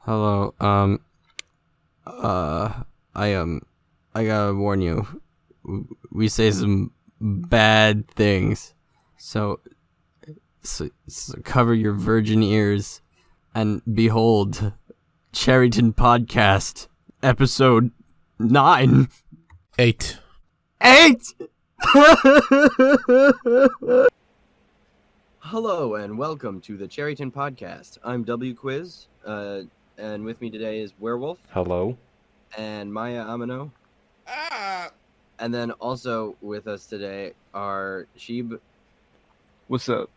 Hello. I gotta warn you. We say some bad things, so cover your virgin ears and behold, Cherryton Podcast, episode 9. 8. 8. Hello and welcome to the Cherryton Podcast. I'm wquiz. And with me today is Werewolf. Hello. And Maya Amano. And then also with us today are Sheeb. What's up?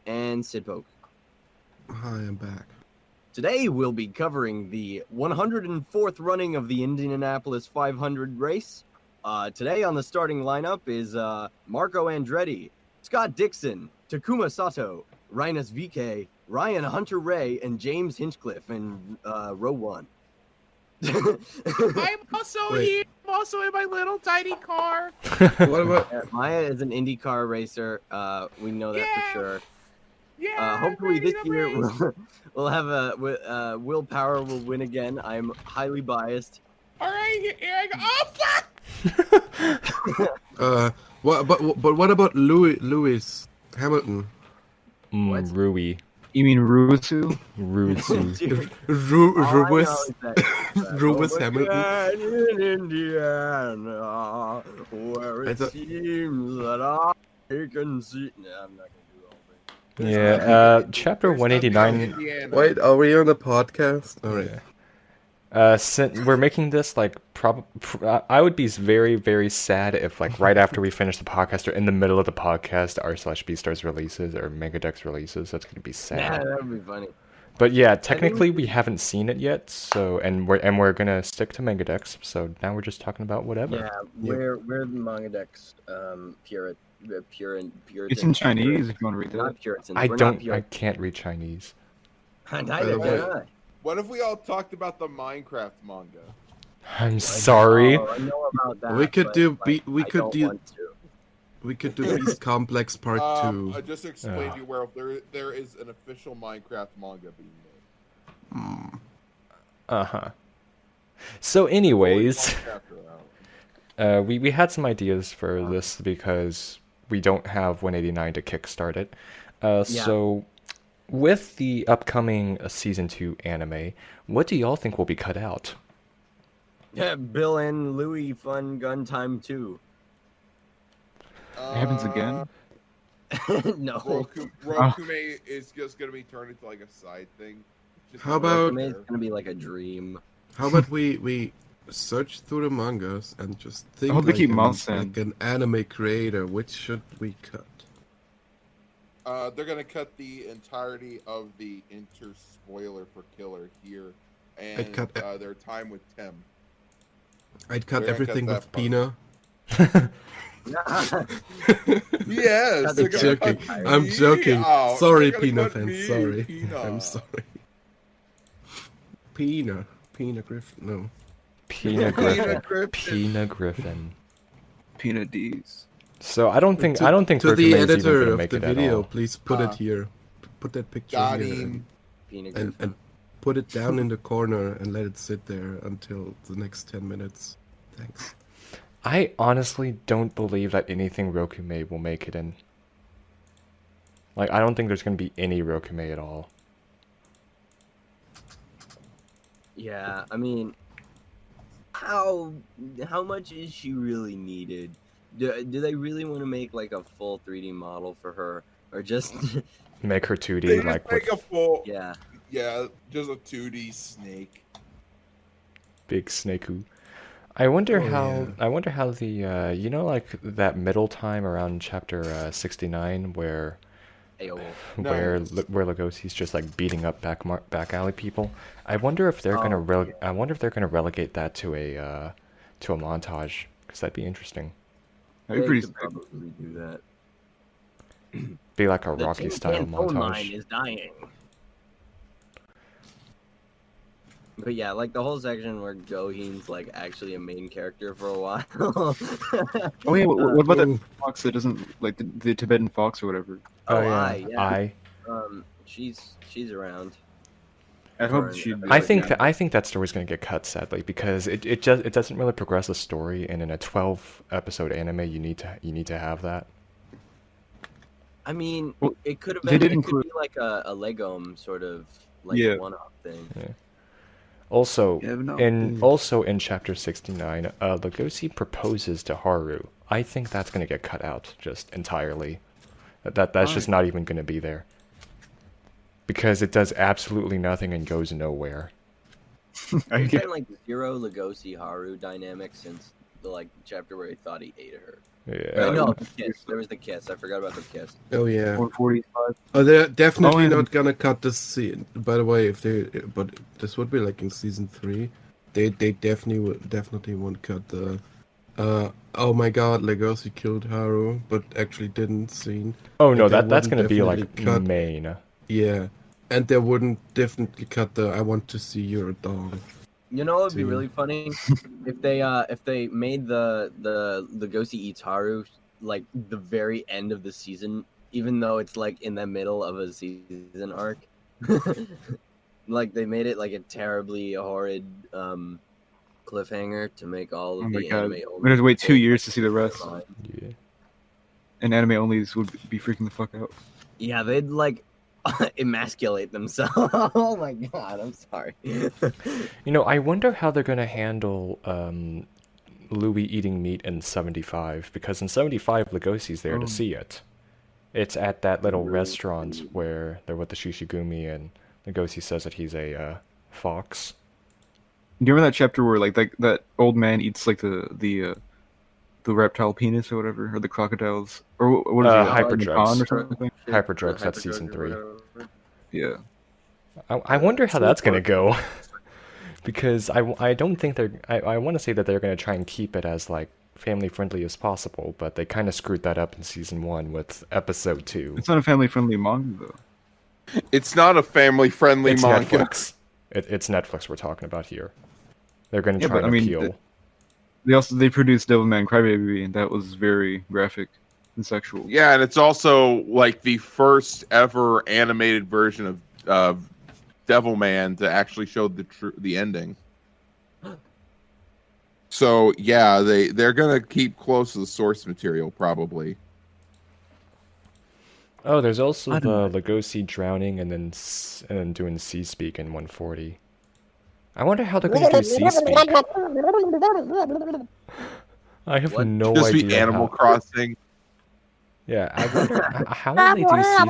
And Sidpoke. Hi, I'm back. Today we'll be covering the 104th running of the Indianapolis 500 race. Today on the starting lineup is Marco Andretti, Scott Dixon, Takuma Sato, Rhinus VK, Ryan Hunter Ray, and James Hinchcliffe in row 1. I'm also here. I'm also in my little tiny car. What about Maya is an IndyCar racer. We know that for sure. Yeah. Hopefully this year we'll have Will Power will win again. I'm highly biased. All right, here I go. Oh fuck! but what about Lewis Hamilton? What? Rui. You mean Rusu? Rusu. Dude, Lewis Hamilton. In Indiana, where it seems that I can see. No, I'm not gonna do all that. Yeah, chapter 189. Wait, are we on the podcast? All right. Since we're making this like I would be very, very sad if like right after we finish the podcast or in the middle of the podcast r/Beastars releases or Megadex releases. That's gonna be sad. Yeah, that would be funny. But yeah, technically we haven't seen it yet, so and we're gonna stick to Megadex. So now we're just talking about whatever. Yeah, we're the manga decks, pure. It's in Chinese if you want to read that. Not Puritans. I can't read Chinese. Neither can I. What if we all talked about the Minecraft manga? I'm sorry. Oh, I know about that, We could but, do like, we I could don't do want to. we could do Beast Complex Part 2. I just explained to you where there is an official Minecraft manga being made. Uh-huh. So anyways, we had some ideas for this because we don't have 189 to kickstart it. So with the upcoming Season 2 anime, what do y'all think will be cut out? Yeah, Bill and Louie Fun Gun Time 2. It happens again? No. Rokume is just gonna be turned into like a side thing. How about- It's gonna be like a dream. How about we search through the mangas and just think I hope they keep like Monsen. an anime creator? Which should we cut? They're gonna cut the entirety of the spoiler for Killer here, and cut their time with Tim. I'd cut They're gonna everything cut with that part. Pina. Yes, I'm they're gonna joking. cut I'm me joking. out. Sorry, They're gonna Pina cut fans. me, Sorry. Pina. I'm sorry. Pina Griffin. No. Pina Griffin. Pina Griffin. Peanut D's. So I don't think to Rokume the is even editor gonna of make the it at video, all. please put it here. Put that picture Got here him. and put it down in the corner and let it sit there until the next 10 minutes. Thanks. I honestly don't believe that anything Rokume will make it in. Like, I don't think there's gonna be any Rokume at all. Yeah, I mean, how much is she really needed? Do they really want to make like a full 3D model for her, or just Make her 2D, They just like make with a full, yeah? just a 2D snake. big Snakeu. I wonder Oh, how. yeah. I wonder how the like that middle time around chapter 69 where Ayo. where Lugosi's just like beating up back alley people. I wonder if they're gonna relegate that to a montage, because that'd be interesting. That'd be They pretty could sick. probably do that. Be like a The Rocky tin style can phone line montage. is dying. But yeah, like the whole section where Goheen's like actually a main character for a while. Oh yeah, what about that fox that doesn't like the Tibetan fox or whatever? Oh, yeah. I She's around. I hope for she'd. I think that story's gonna get cut, sadly, because it doesn't really progress the story, and in a 12 episode anime, you need to have that. I mean, Well, it could have they been. did It could include- be like a Legom sort of like Yeah. one-off thing. Also, Yeah, but no. in chapter 69, Legoshi proposes to Haru. I think that's gonna get cut out just entirely. That's just not even gonna be there. Because it does absolutely nothing and goes nowhere. There's been like zero Legoshi Haru dynamic since the chapter where he thought he ate her. Yeah. No, the kiss. There was the kiss. I forgot about the kiss. Oh yeah. 145. Oh, they're definitely and- not gonna cut this scene. By the way, but this would be like in season 3. They definitely won't cut the. Oh my God, Legoshi killed Haru, but actually didn't scene. Oh no, They that's wouldn't gonna be like definitely cut- main. Yeah, and they wouldn't definitely cut the "I want to see your dog." You know what would be Dude. really funny if they made the Legoshi eats Haru like the very end of the season, even though it's like in the middle of a season arc. Like they made it like a terribly horrid cliffhanger to make all of Oh my the God. anime. We'd have to wait 2 years to see the rest. Fine. Yeah. And anime onlys would be freaking the fuck out. Yeah, they'd like emasculate themselves. Oh my God, I'm sorry. You know, I wonder how they're gonna handle Louis eating meat in 75, because in 75 Legoshi's there to see it. It's at that little restaurant where they're with the Shishigumi and Legoshi says that he's a fox. Do you remember that chapter where like that old man eats like the reptile penis or whatever, or the crocodiles, or what is it? Hyperdrugs. Pond or something? Hyperdrugs, that's season 3. Yeah. I wonder how that's gonna go. Because I don't think I want to say that they're gonna try and keep it as like family friendly as possible, but they kind of screwed that up in season 1 with episode 2. It's not a family friendly manga though. It's not a family-friendly It's manga. Netflix. It's Netflix we're talking about here. They're gonna Yeah, try but and I mean, appeal. They produced Devilman Crybaby, and that was very graphic and sexual. Yeah, and it's also like the first ever animated version of Devilman to actually show the ending. So yeah, they're gonna keep close to the source material probably. Oh, there's also I the don't Legoshi drowning and then doing sea speak in 140. I wonder how they're gonna do sea speak. I have What? no Just idea. be Animal how... Crossing. Yeah, I wonder how will they do sea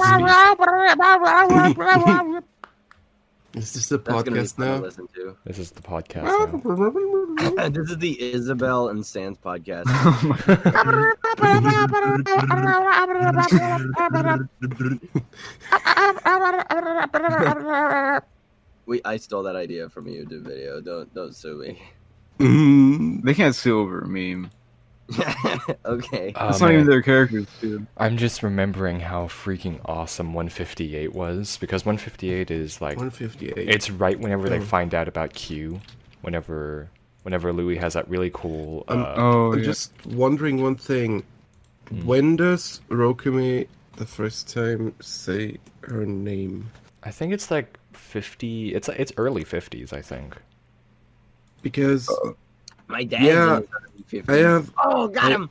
speak. Is this the That's gonna be podcast fun to now? listen to. This is the podcast now. This is the Isabel and Sans podcast. I stole that idea from a YouTube video. Don't sue me. They can't sue over a meme. Okay. Oh, It's not even man. their characters, too. I'm just remembering how freaking awesome 158 was, because 158 is like 158. it's right whenever they Oh. find out about Q, whenever Louis has that really cool. Oh, I'm yeah. just wondering one thing. When does Rokumi the first time say her name? I think it's like 50. It's early 50s, I think. Because My dad's Yeah, in his early 50s. I have. Oh, got him.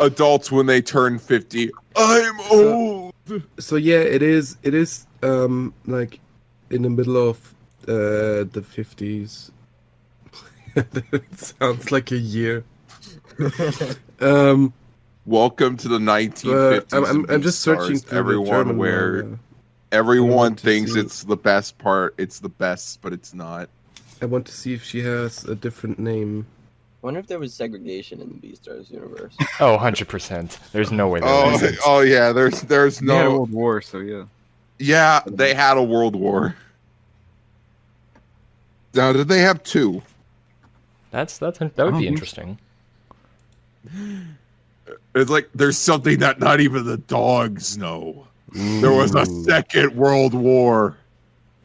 Adults when they turn 50. I'm old. So yeah, it is. It is like in the middle of the 50s. It sounds like a year. Welcome to the 1950s. I'm just searching Beastars. through Everyone the German where manga. everyone want to thinks see- it's the best part. It's the best, but it's not. I want to see if she has a different name. Wonder if there was segregation in the Beastars universe. Oh, 100%. There's no way there Oh, isn't. oh yeah. There's They had a no. World War, so yeah. Yeah, they had a world war. Now, did they have 2? That would don't be think interesting. It's like there's something that not even the dogs know. There was a Ooh. second world war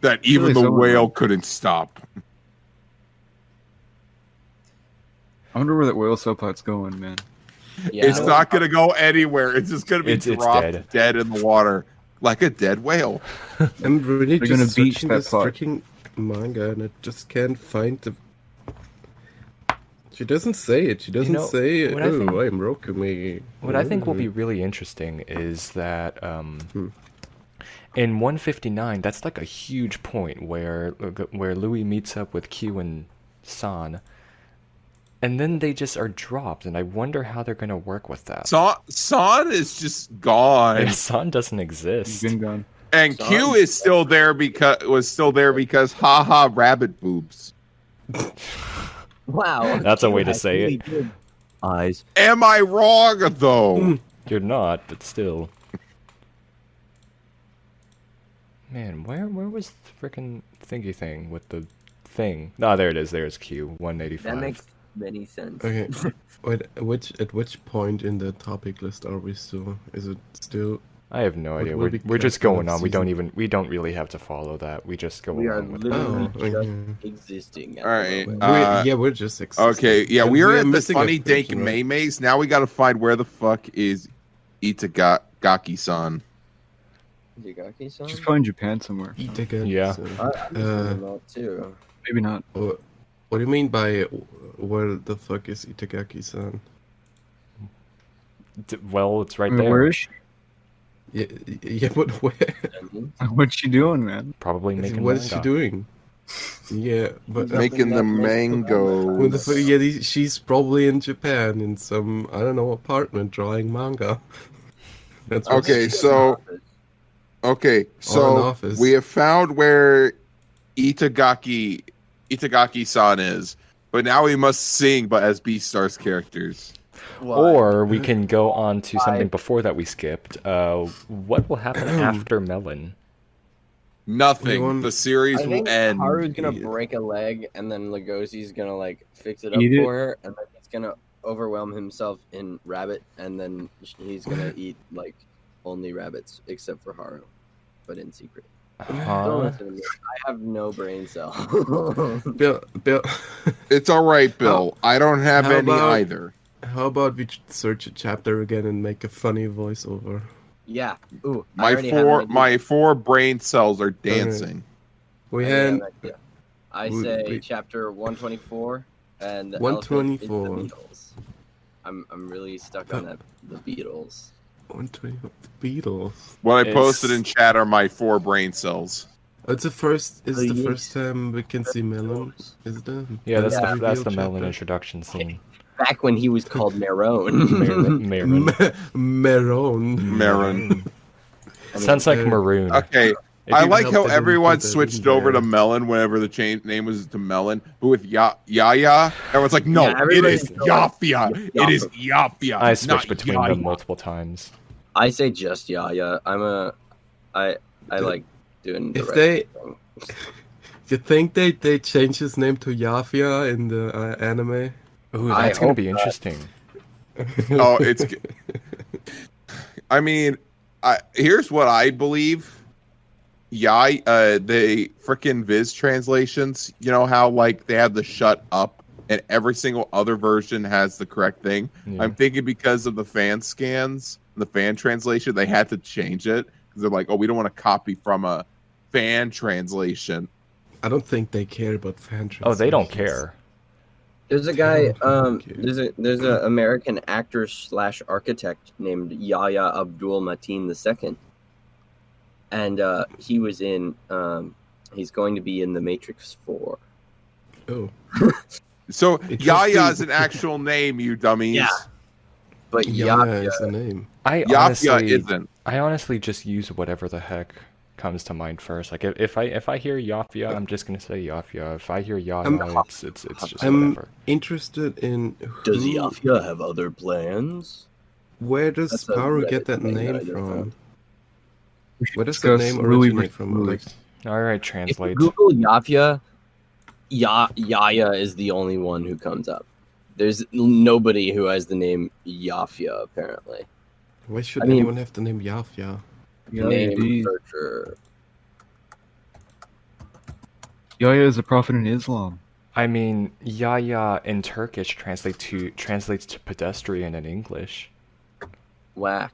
that even Really the somewhere. whale couldn't stop. I wonder where that whale subplot's going, man. Yeah, It's not gonna go anywhere. It's just gonna be It's dropped dead. dead in the water. like a dead whale. I'm really They're gonna just beach searching that this plot. freaking manga and I just can't find the. She doesn't say it. She doesn't know, say, what I think- "Oh, I'm Rokumi." What I think will be really interesting is that in 159, that's like a huge point where Louis meets up with Q and San, and then they just are dropped, and I wonder how they're gonna work with that. San is just gone, Yeah, San doesn't He's exist. been gone. and San- Q is still there because haha rabbit boobs. Wow. That's a Q way to has say really it. good eyes. Am I wrong though? You're not, but still. Man, where was the frickin' thingy thing with the thing? Ah, there it is. There's Q, 185. That makes many sense. Okay. Wait, at which point in the topic list are we still? Is it still? I have no What idea. will be We're just character going of on. season? We don't really have to follow that. We just go We are along with it. literally Oh, just okay. existing. At All right, the moment. We're just existing. Okay, yeah, And we are are at the missing a funny dank person, right? Maymays. Now we gotta find where the fuck is Itagaki-san. Yagaki-san? She's probably in Japan somewhere. Itagaki. Yeah. I'm wondering that too. Maybe not. What do you mean by where the fuck is Itagaki-san? Well, it's right I mean, there. where is she? Yeah, but where? What's she doing, man? Probably making What manga. is she doing? Yeah, but Making the What the mangoes. fuck? Yeah, she's probably in Japan in some I don't know apartment drawing manga. That's what Okay, she- so okay, so office. we have found where Itagaki-san is, but now we must sing, but as Beastars characters. Or we can go on to something before that we skipped. What will happen after Melon? Nothing. Anyone- The series I will think end. Haru's gonna Yeah. break a leg, and then Legosi's gonna like fix it up Eat it? for her, and then he's gonna overwhelm himself in rabbit, and then he's gonna eat like only rabbits except for Haru, but in secret. Don't Huh? listen to me. I have no brain cell. Bill, It's all right, Bill. I don't have how any about- either. how about we search a chapter again and make a funny voiceover? Yeah. Ooh. I My already have an idea. my four brain cells are dancing. We I already have had an idea. I we- say we- chapter 124 and the 124. elephant is the Beatles. I'm really stuck on that. The Beatles. 120 the Beatles. What I It's- posted in chat are my four brain cells. It's the first. Is Oh, the yes. first time we can see Melon? Is it? Yeah, that's Yeah. that's the reveal Melon chapter? introduction scene. Back when he was called Marone. Maroon. Maroon. Maroon. Sounds like Uh, maroon. Okay, If I you- like help how they didn't everyone put that in switched over to there. Melon whenever the name was to Melon, but with Yaya, everyone's like, no, Yeah, it everybody's is still like, Yafia. It is Yafia. I not switched between Yaya. them multiple times. I say just Yaya. I like doing the If right they- thing. You think they changed his name to Yafia in the anime? Ooh, I that's gonna hope be not. interesting. Oh, it's. I mean, here's what I believe. The freaking Viz translations. You know how like they have the shut up, and every single other version has the correct thing. Yeah. I'm thinking because of the fan scans, the fan translation, they had to change it because they're like, oh, we don't want to copy from a fan translation. I don't think they care about fan Oh, they don't translations. care. There's a guy. Okay. There's a American actor / architect named Yahya Abdul Mateen II, and he was in. He's going to be in the Matrix 4. Oh, So Interesting. Yaya is an actual name, you dummies. Yeah. But Yaya Yahya, is the name. I Yafia honestly, isn't. I honestly just use whatever the heck comes to mind first. Like if I hear Yafia, I'm just gonna say Yafia. If I hear Yaya, it's just I'm whatever. interested in does who- Yahya have other plans? Where does That's a Paru Reddit get that thing that name I just from? found. We should Where does the discuss name Louis originate versus from? Louis. Like, All right, If you translate. Google Yahya, Yahya is the only one who comes up. There's nobody who has the name Yahya apparently. why should I mean- anyone have the name Yafia? Name searcher. Yahya is a prophet in Islam. I mean, Yaya in Turkish translates to pedestrian in English. Whack.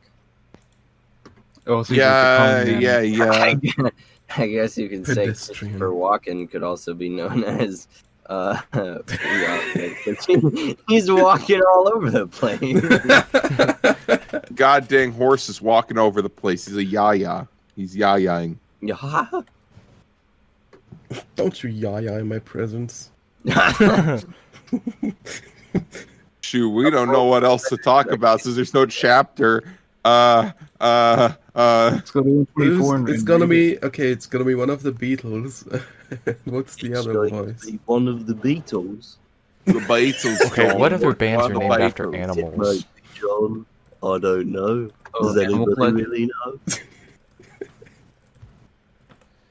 Oh, so he's like the common man. yeah. I guess you can say Pedestrian. Christopher Walken could also be known as he's walking all over the place. God dang horse is walking over the place. He's a yaya. He's yayaing. Yeah. Don't you yaya in my presence. Shoot, we don't know what else to talk about since there's no chapter. Let's go to 24 It's gonna be It's gonna be one of the Beatles. What's the other voice? One of the Beatles. The Beatles. Okay, what other bands One are of the named after Beatles. animals? John, I don't know. Oh, Does Animal anybody Planet. really know?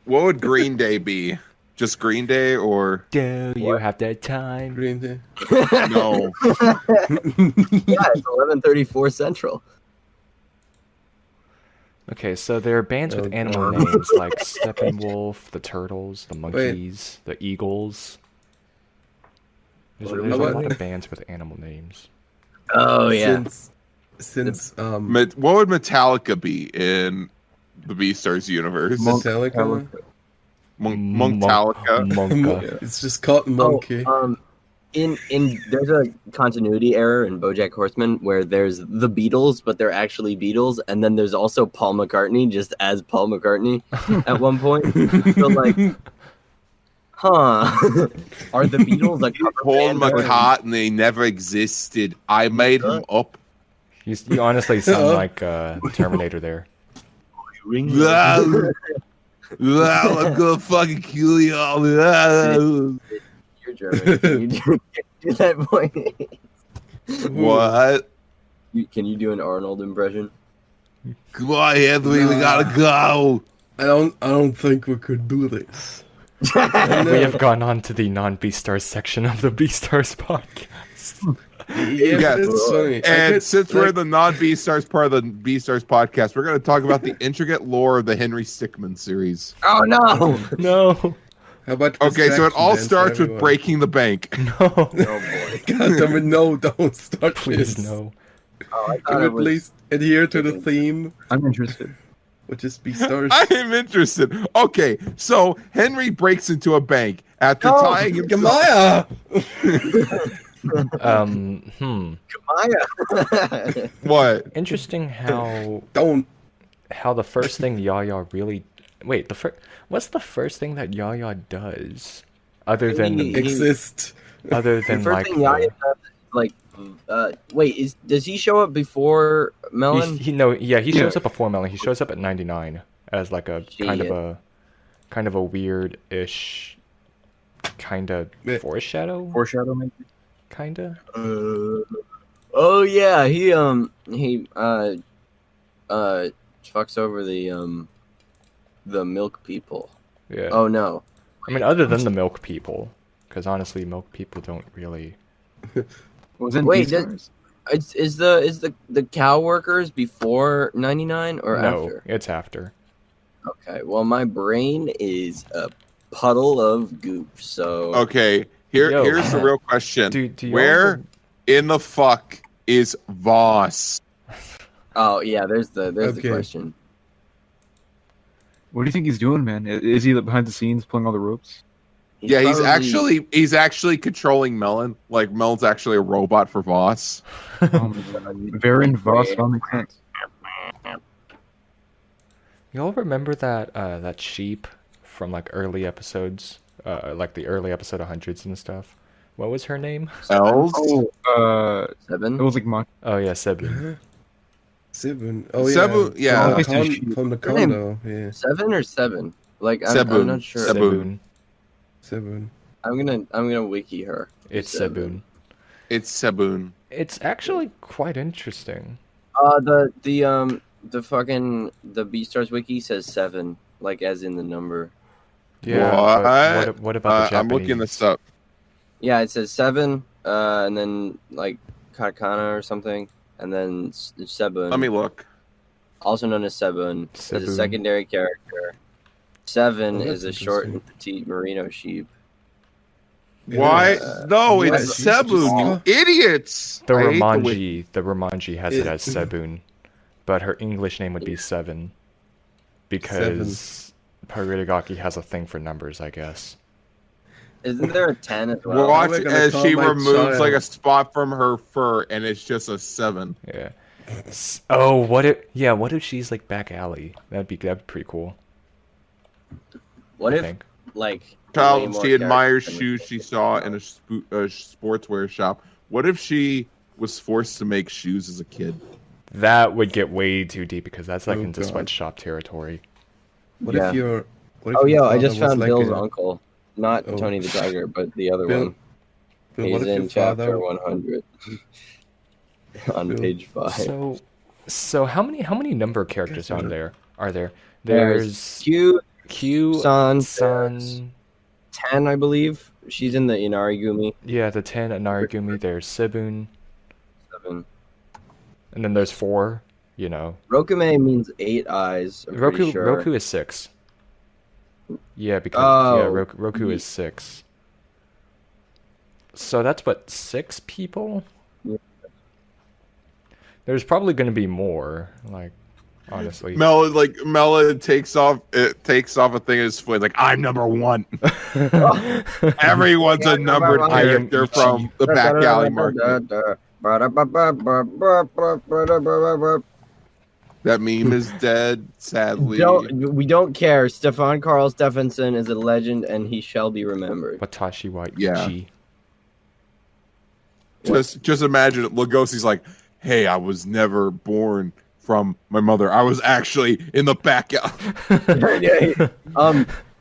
What would Green Day be? Just Green Day or Do you have that time? Green Day. no? Yeah, it's 11:34 Central. Okay, so there are bands with Oh, animal God. names like Steppenwolf, the Turtles, the Monkeys, the Eagles. There's a How lot about- of bands with animal names. Oh yeah. Since What would Metallica be in the Beastars universe? Metallica. Monktalica. Monka. It's just called Monkey. In there's a continuity error in BoJack Horseman where there's the Beatles, but they're actually Beatles, and then there's also Paul McCartney just as Paul McCartney at one point. So like, are the Beatles a cover Paul band? McCartney never existed. I made him up. You honestly sound like Terminator there. I'm gonna fucking kill you all. You're German. Can you do that voice? What? Can you do an Arnold impression? Come on, Anthony, we gotta go. I don't think we could do this. We have gone on to the non-Beastars section of the Beastars podcast. Yeah, Yes. but it's funny. And since we're the non-Beastars part of the Beastars podcast, we're going to talk about the intricate lore of the Henry Stickmin series. Oh no! No, How about Okay, so it all distraction starts dance, with breaking the bank. no, Oh boy! God damn it, no, don't start please this. no. Oh, I Can thought we it was. please adhere to the theme, I'm interested. which is Beastars? I am interested. Okay, so Henry breaks into a bank after No, tying himself. Maya! Maya. What? Interesting how Don't. the first thing Yaya really what's the first thing that Yaya does other than Exist. other The than first like thing Yaya does is like, wait, does he show up before Melon? he shows up before Melon. He shows up at 99 as like a kind of a weird-ish kind of foreshadow Foreshadow, maybe? kind of. Oh yeah, he fucks over the milk people. Yeah. Oh no. I mean, other than the milk people, because honestly, milk people don't really. Was it Wait, Beastars? Is the cow workers before 99 or No, after? it's after. Okay, well my brain is a puddle of goop, so Okay, Yo. here's the real question. Do y'all Where ever- in the fuck is Voss? Oh yeah, there's the Okay. question. What do you think he's doing, man? Is he behind the scenes pulling all the ropes? He's probably- actually controlling Melon. Like Melon's actually a robot for Voss. Oh my god. Varian Voss, that makes sense. Y'all remember that sheep from like early episodes, like the early episode 100s and stuff? What was her name? Els? Oh, it 7. was like Mach. Oh yeah, Sebun. Seven. Oh Seven, yeah. From the condo. Yeah. 7 or 7? Like I'm Sebun. not sure. Sebun. Seven. I'm gonna wiki her. It's Sebun. Sebun. It's Sebun. It's actually quite interesting. The fucking the Beastars wiki says 7, like as in the number. Yeah. What? But what about the I'm Japanese? looking this up. Yeah, it says 7, and then like katakana or something, and then Sebun, Let me look. also known as Sebun, is a Sebun. secondary character. 7 Oh, is that's a short and interesting. petite merino sheep. Why? No, Yeah, it's she's Sebun. You idiots. The I hate the way- Romanji has it as Sebun, but her English name would be Seven. because Paririgaki has a thing for numbers, I guess. Isn't there a 10 as well? Watch How am I gonna as call she my removes like a child? spot from her fur, and it's just a 7. Yeah. Oh, what if? Yeah, what if she's like back alley? That'd be pretty cool. What I if, think. like, way Child, more she admires characters than shoes she saw in a sportswear shop. What if she was forced to make shoes as a kid? That would get way too deep because that's like Oh, into God. sweatshop territory. What Yeah. if your Oh, yeah, I father just was found like Bill's a- uncle. Not Oh. Tony the Tiger, but the other Bill- one. Bill, He's what if in your chapter father 100 on Bill. page 5. So how many number characters Guess on what? there are there? There's There's Q, San, San, 10, I believe. She's in the Inarigumi. yeah, the 10 at Narigumi. There's Sibun, 7. and then there's 4. You know, Rokume means 8 eyes. I'm pretty sure. Roku is 6. Yeah, because Oh. Roku is 6. So that's what, 6 people? Yeah. There's probably going to be more, like, honestly. Mela takes off a thing in his foot, like, I'm number 1. Everyone's a numbered I am character from the back alley market. That meme is dead, sadly. We don't care. Stefan Carl Stephenson is a legend, and he shall be remembered. Watashi wa Yeah. Ichi. Just imagine Lugosi's like, hey, I was never born from my mother. I was actually in the back alley.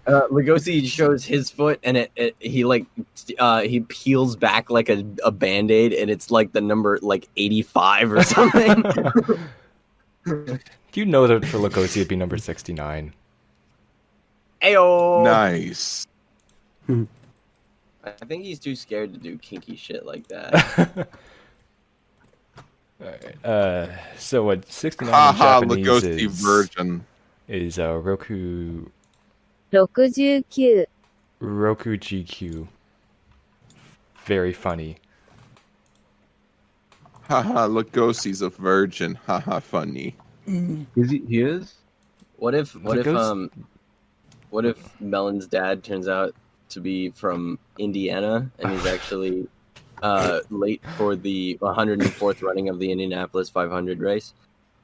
Lugosi shows his foot, and he peels back like a Band-Aid, and it's like the number like 85 or something. You know that for Lugosi it'd be number 69. Ayo! Nice. I think he's too scared to do kinky shit like that. So what 69 in Haha, Japanese Lugosi is virgin. Roku 69 GQ. Very funny. Haha, Lugosi's a virgin. Haha, funny. Is he? He is. What if Lugos- Melon's dad turns out to be from Indiana, and he's actually late for the 104th running of the Indianapolis 500 race,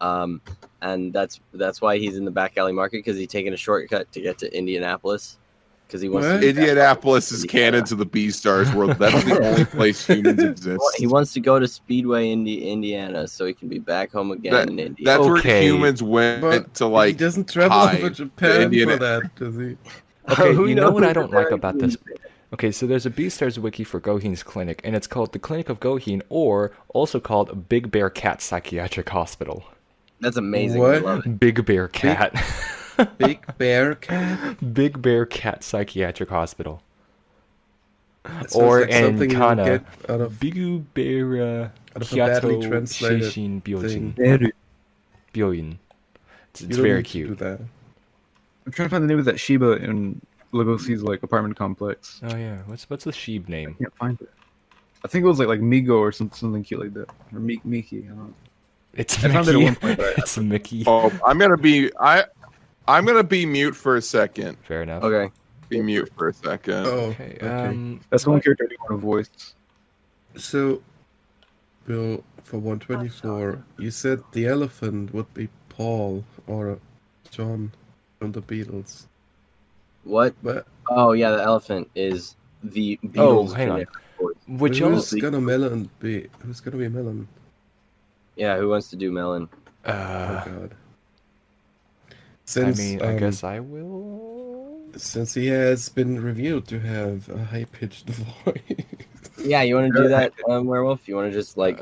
and that's why he's in the back alley market, because he's taking a shortcut to get to Indianapolis, because he wants What? to be back Indianapolis home is in canon Indiana. to the Beastars world. That's the only place humans exist. He wants to go to Speedway, Indiana, so he can be back home again in Indiana. That's where Okay. humans went But to he like. doesn't travel hide over Japan Indiana- for that, does he? Okay, Who you know what knows I don't where like about he's this? Okay, so there's a Beastars wiki for Goheen's clinic, and it's called the Clinic of Goheen, or also called Big Bear Cat Psychiatric Hospital. That's amazing. What? I love it. Big Bear Cat. Big Bear Cat? Big Bear Cat Psychiatric Hospital. That sounds Or like in something you would Kana, get out of Bigu Bear out of a badly Hyato translated Seishin Byojin. thing. Byoin. It's You don't very need to do cute. that. I'm trying to find the name of that Shiba in Lugosi's like apartment complex. Oh yeah, what's the Sheeb I name? can't find it. I think it was like Migo or something cute like that, or Miki. I don't know. It's I found it at Mickey. one point, but It's Mickey. Oh, I'm gonna be mute for a second. Fair enough. Okay. Be mute for a second. Oh, Okay. okay. That's the one character I do want to voice. So, Bill, for 124, you said the elephant would be Paul or John from the Beatles. What? But Oh yeah, the elephant is the Beatles. Oh, hang on. generic voice. Would y'all? who's gonna Melon be? Who's gonna be Melon? Yeah, who wants to do Melon? Oh God. I Since mean, I guess I will. since he has been revealed to have a high-pitched voice. Yeah, you want to do that, Werewolf? You want to just like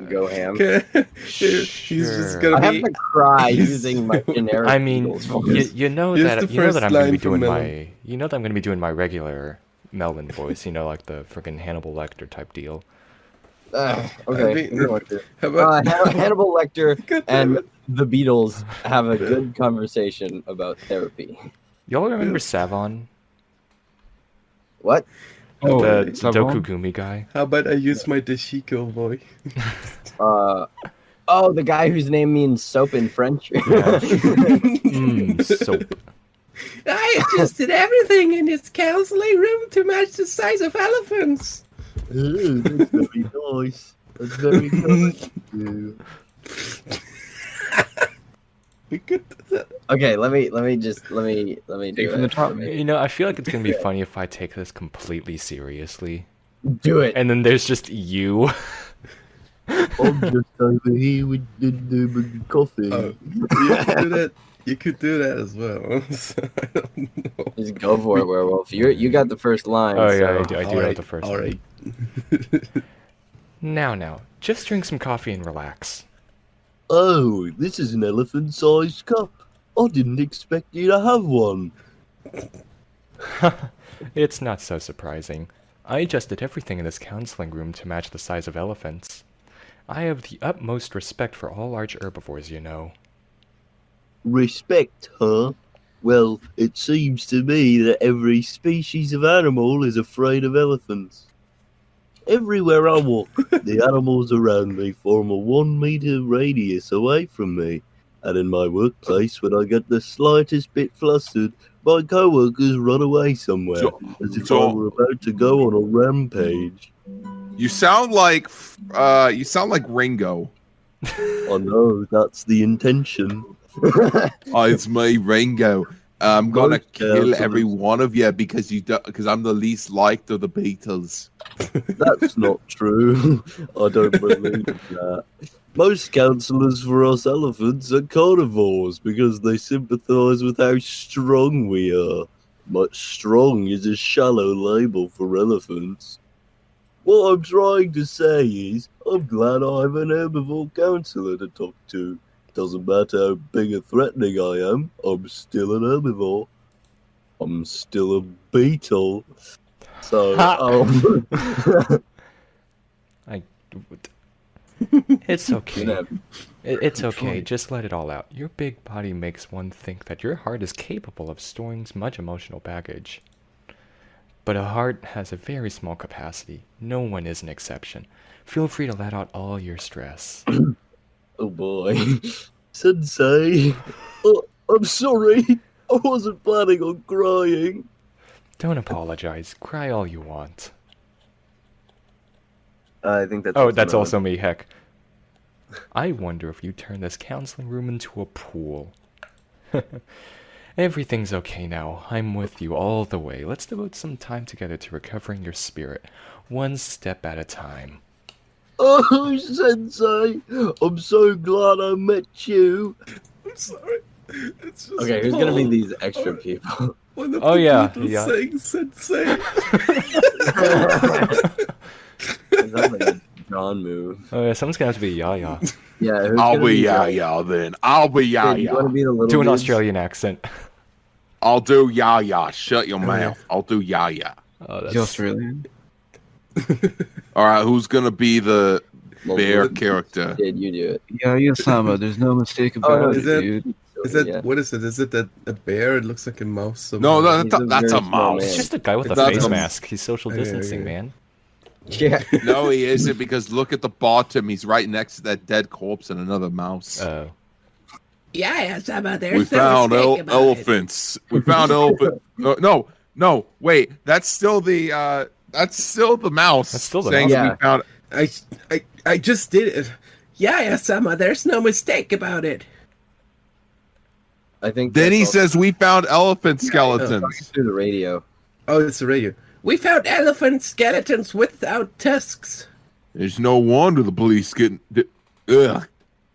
go ham? Okay. He's just Sure. gonna I have be. to cry he's- using my generic. I mean, Beatles voice. you know Here's that the you know that first I'm gonna be line from doing Melon. I'm gonna be doing my regular Melvin voice. You know, like the freaking Hannibal Lecter type deal. Okay. I mean, you want to. How about Hannibal Lecter God damn and it. the Beatles have a good conversation about therapy. Y'all remember Savon, What? Oh, the Savon? Dokugumi guy? How about I use my Deshiko voice? Oh, the guy whose name means soap in French. Soap. I adjusted everything in this counseling room to match the size of elephants. Ooh, that's very nice. That's very nice. We could do that. Okay, let me do Take it. from the top. You know, I feel like it's gonna be funny if I take this completely seriously, Do it. and then there's just you. I'm just over here with the coffee. You could do that. You could do that as well. So, I don't know. Just go for it, werewolf. You got the first line. Oh so. yeah, I do have Alright, the first. alright. one. Now, just drink some coffee and relax. Oh, this is an elephant-sized cup. I didn't expect you to have one. It's not so surprising. I adjusted everything in this counseling room to match the size of elephants. I have the utmost respect for all large herbivores, you know. Respect, huh? Well, it seems to me that every species of animal is afraid of elephants. Everywhere I walk, the animals around me form a 1 meter radius away from me. And in my workplace, when I get the slightest bit flustered, my co-workers run away somewhere, as if I were about to go on a rampage. You sound like Ringo. I know, that's the intention. Oh, it's me, Ringo. I'm gonna Most kill counselors- every one of you because I'm the least liked of the Beatles. That's not true. I don't believe that. Most counsellors for us elephants are carnivores because they sympathise with how strong we are. But strong is a shallow label for elephants. What I'm trying to say is, I'm glad I have an herbivore counsellor to talk to. Doesn't matter how big and threatening I am, I'm still an herbivore. I'm still a beetle. So, It's okay. know, It's okay. Just let it all out. Your big body makes one think that your heart is capable of storing much emotional baggage. But a heart has a very small capacity. No one is an exception. Feel free to let out all your stress. oh boy. Sensei, I'm sorry. I wasn't planning on crying. Don't apologize. Cry all you want. I think that's Oh, that's also me, heck. I wonder if you turn this counseling room into a pool. Everything's okay now. I'm with you all the way. Let's devote some time together to recovering your spirit, one step at a time. Oh, Sensei, I'm so glad I met you. I'm sorry. It's just Okay, who's gonna be Paul. these extra people? One of Oh, the yeah, people yeah. saying sensei. That's like a John move. Oh yeah, someone's gonna have to be Yaya. Yeah, who's I'll gonna be John? Yaya then. I'll be Kid, you want to Yaya. be the little Do an dudes? Australian accent. I'll do Yaya. Shut your mouth. I'll do Yaya. Oh, Is that's he Australian? All right, who's gonna be the Little bear dudes. character? Kid, you do it. Yeah, Sama. There's no mistake Oh, about no, it, is that- dude. Is that Yeah. what is it? Is it that a bear? It looks like a mouse. No, somehow. He's a that's very a small mouse. It's just a guy with a That's face a- mask. He's social Okay, distancing, okay. man. Yeah. No, he isn't because look at the bottom. He's right next to that dead corpse and another mouse. Oh. Yeah, Sama, there's We no found mistake about it. elephants. We found elephant. No, wait. That's still the mouse. That's still the saying mouse. that we found. I just did it. Yeah, Sama, there's no mistake about it. I think. Then that's he all- says we found elephant skeletons. through the radio. Oh, it's a radio. We found elephant skeletons without tusks. There's no wonder the police Ugh.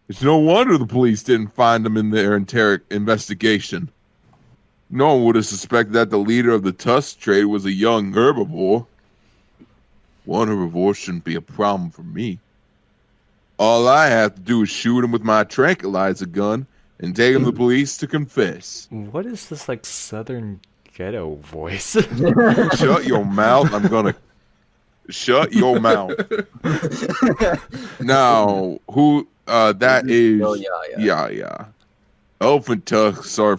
There's no wonder the police didn't find them in their investigation. No one would have suspected that the leader of the tusk trade was a young herbivore. One herbivore shouldn't be a problem for me. All I have to do is shoot him with my tranquilizer gun and take him to the police to confess. What is this like southern ghetto voice? Shut your mouth. I'm gonna shut your mouth. Now, who that is Oh, yeah. yeah. Elephant tusks are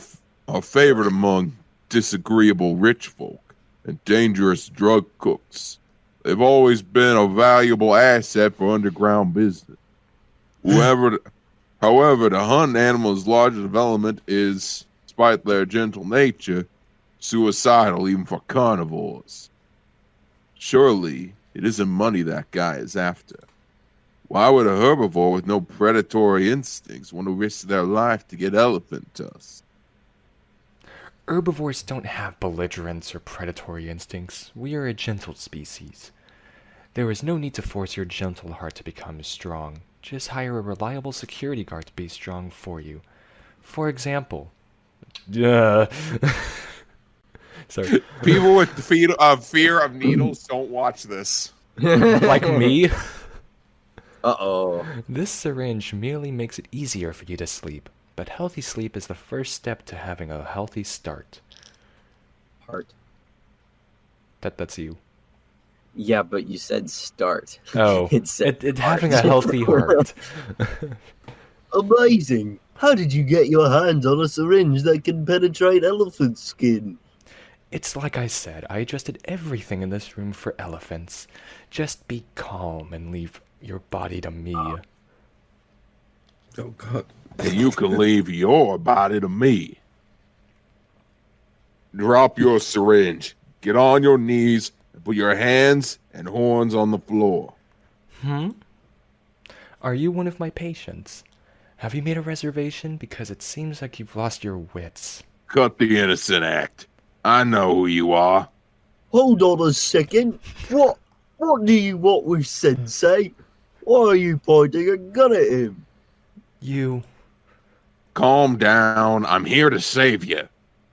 favored among disagreeable rich folk and dangerous drug cooks. They've always been a valuable asset for underground business. However, to hunt animals' larger development is, despite their gentle nature, suicidal even for carnivores. Surely, it isn't money that guy is after. Why would a herbivore with no predatory instincts want to risk their life to get elephant tusk? Herbivores don't have belligerence or predatory instincts. We are a gentle species. There is no need to force your gentle heart to become strong. Just hire a reliable security guard to be strong for you. For example... Sorry. People with the fear of needles don't watch this. Like me? Uh-oh. This syringe merely makes it easier for you to sleep, but healthy sleep is the first step to having a healthy start. Heart. That's you. Yeah, but you said start. Oh, It said it having a healthy heart. Amazing! How did you get your hands on a syringe that can penetrate elephant skin? It's like I said, I adjusted everything in this room for elephants. Just be calm and leave your body to me. Oh God. And you can leave your body to me. Drop your syringe. Get on your knees and put your hands and horns on the floor. Are you one of my patients? Have you made a reservation? Because it seems like you've lost your wits. Cut the innocent act. I know who you are. Hold on a second. What do you want with Sensei? Why are you pointing a gun at him? You... Calm down. I'm here to save you.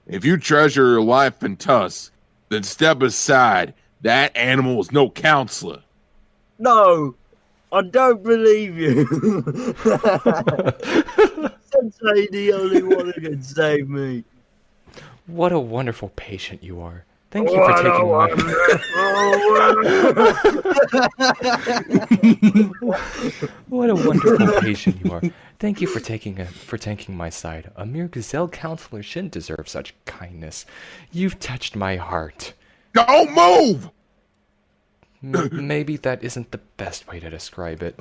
If you treasure your life in tusk, then step aside. That animal is no counselor. No, I don't believe you. Sensei the only one who can save me. What a wonderful patient you are. Thank you for taking my... What a wonderful patient you are. Thank you for taking my side. A mere gazelle counselor shouldn't deserve such kindness. You've touched my heart. Don't move! Maybe that isn't the best way to describe it.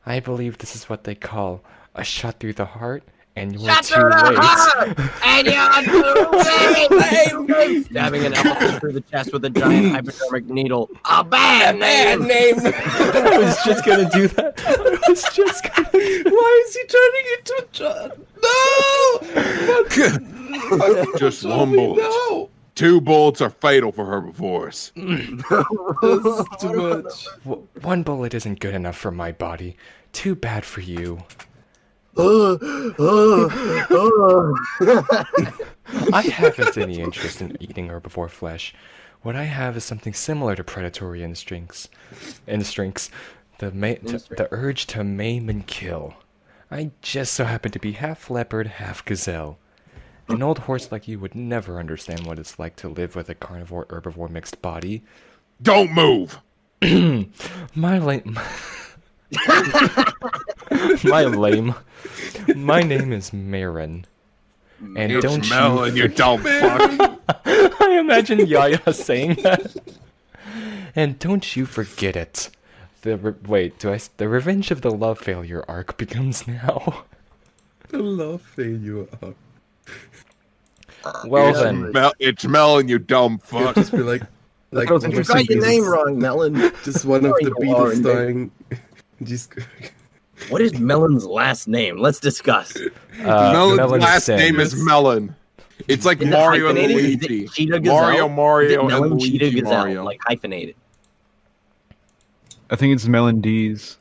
I believe this is what they call a shot through the heart, and you're too late. And you're too late! Stabbing an elephant through the chest with a giant hypodermic needle. A bad name! I was just gonna do that. I was just gonna... Why is he turning into a No! Just one bullet. No! 2 bullets are fatal for herbivores. This is too much. One bullet isn't good enough for my body. Too bad for you. I haven't any interest in eating herbivore flesh. What I have is something similar to predatory instincts. The urge to maim and kill. I just so happen to be half leopard, half gazelle. An old horse like you would never understand what it's like to live with a carnivore-herbivore mixed body. Don't move! My name is Marin. And It's don't Melon, you dumb fuck. I imagine Yaya saying that. And don't you forget it. The Revenge of the Love Failure arc begins now. The love failure. Well then. It's Melon, you dumb fuck. Just be like You got your name wrong, Melon. Just one of the Beatles dying. Just... What is Melon's last name? Let's discuss. Melon's last name is Melon. It's like Mario and Luigi. Mario and Luigi Mario. Like hyphenated. I think it's Melon D's.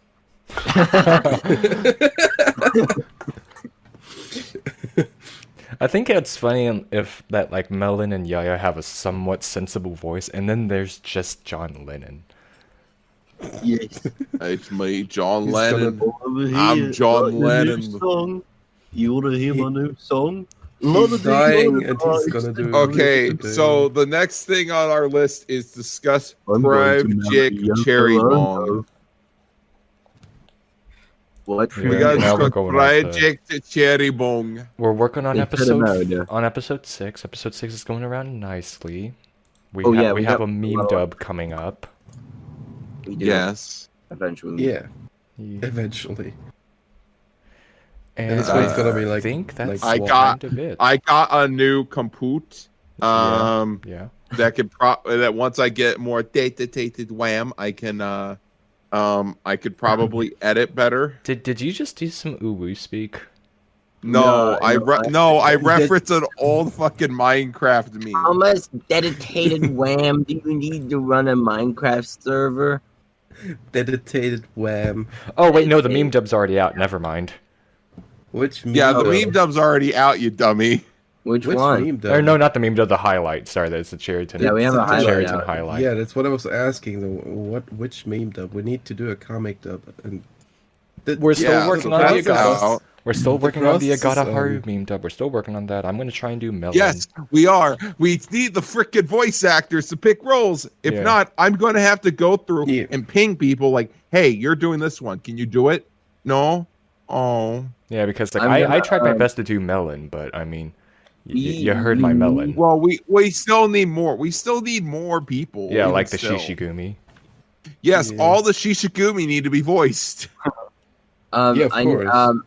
I think it's funny if that like Melon and Yaya have a somewhat sensible voice, and then there's just John Lennon. Yes. It's me, John He's Lennon. Over here, I'm John got the new Lennon. Song. You want to hear my new song? He's dying and he's gonna do... Okay, so the next thing on our list is discuss Project Cherryton. What? We Yeah, got now we're discuss going off Project Cherryton. We're working on It's been a minute, yeah. episode 6. Episode 6 is going around nicely. We we have got a meme dub coming up. We do. Yes. Eventually. Yeah, eventually. And this one's gonna be I like think that's I kind of it. I got a new compute. Yeah. That could that once I get more data wham, I can I could probably edit better. Did you just do some uwu speak? No, I Did- referenced an old fucking Minecraft How meme. much dedicated wham do you need to run a Minecraft server? dedicated wham. Oh wait, no, the meme dub's already out. Never mind. Which meme? Yeah, the dub? meme dub's already out, you dummy. Which Which one? meme dub? Or no, not the meme dub, the highlight. Sorry, that's the Cherryton. Yeah, we have a the highlight Cherryton out. highlight. Yeah, that's what I was asking. Which meme dub? We need to do a comic dub. And We're still Yeah, working the on the process Agata. out. We're still working on the process is, Agata Haru meme dub. We're still working on that. I'm gonna try and do Melon. Yes, we are. We need the freaking voice actors to pick roles. If Yeah. not, I'm going to have to go through Yeah. and ping people like, "Hey, you're doing this one. Can you do it?" No. Oh. Yeah, because like I'm I gonna, tried my best to do Melon, but I mean, you heard my we- Melon. Well, we still need more. We still need more people. Yeah, even like the still. Shishigumi. Yes, Yeah. all the Shishigumi need to be voiced. Yeah, of course.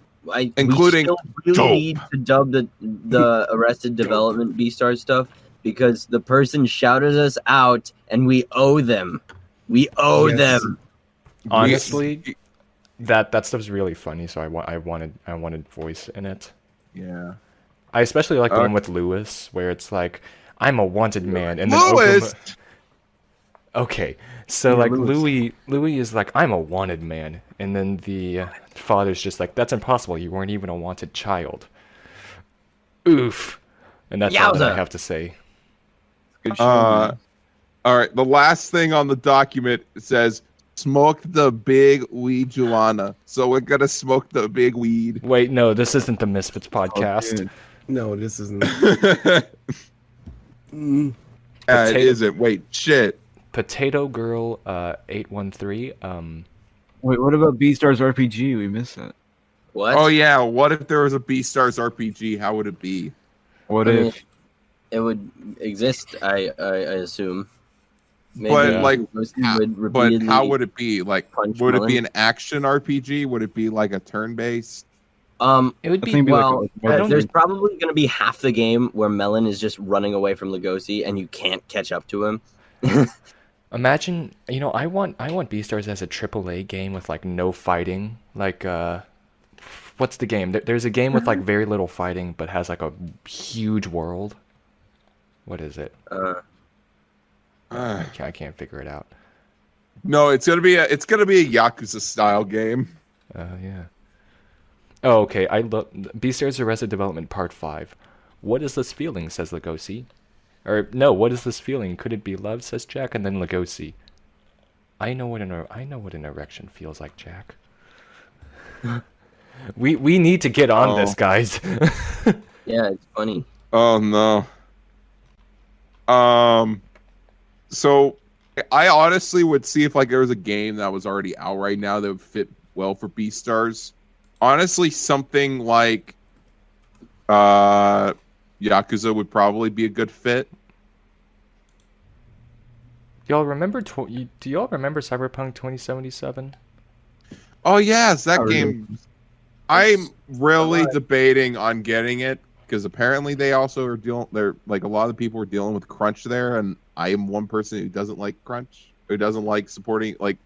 Including we still Dope. really need to dub the Arrested Development Beastars stuff because the person shouted us out and we owe them. We owe Yes. them. Honestly, that stuff's really funny. So I wanted voice in it. Yeah. I especially like the one with Lewis, where it's like, I'm a wanted man, and then Lewis. okay, so Yeah, like Lewis. Louis is like, I'm a wanted man, and then the father's just like, that's impossible. You weren't even a wanted child. Oof, and that's all that I Yowza. have to say. Good show, Uh, man. All right. The last thing on the document says, "Smoke the big weed, Julana." So we're gonna smoke the big weed. Wait, no, this isn't the Misfits podcast. dude. no, this isn't. It Potato- isn't. Wait, shit. Potato Girl 813. Wait, what about Beastars RPG? We missed that. What? Oh yeah. What if there was a Beastars RPG? How would it be? What I mean, if? it would exist, I assume. But, like, Ghosty how- would But repeatedly how would it be? Like, punch would it be Melon. an action RPG? Would it be like a turn-based? It would I be think it'd be like Well, a- like a- there's probably going to be half the game where Melon is just running away from Lugosi and you can't catch up to him. Imagine, I want Beastars as a AAA game with like no fighting. Like, what's the game? There's a game with like very little fighting, but has like a huge world. What is it? I can't figure it out. No, it's gonna be a Yakuza style game. Yeah. Oh, okay. I look. Beastars Arrested Development Part 5. What is this feeling? Says Lugosi. Or no, what is this feeling? Could it be love? Says Jack, and then Lugosi. I know what an erection feels like, Jack. We need to get on this, guys. Yeah, it's funny. Oh no. So I honestly would see if like there was a game that was already out right now that would fit well for Beastars. Honestly, something like Yakuza would probably be a good fit. Y'all remember? Do y'all remember Cyberpunk 2077? Oh yes, that Oh, really? game. I'm really debating on getting it because apparently they also are dealing. They're like a lot of people are dealing with crunch there, and I am one person who doesn't like crunch, who doesn't like supporting. Like,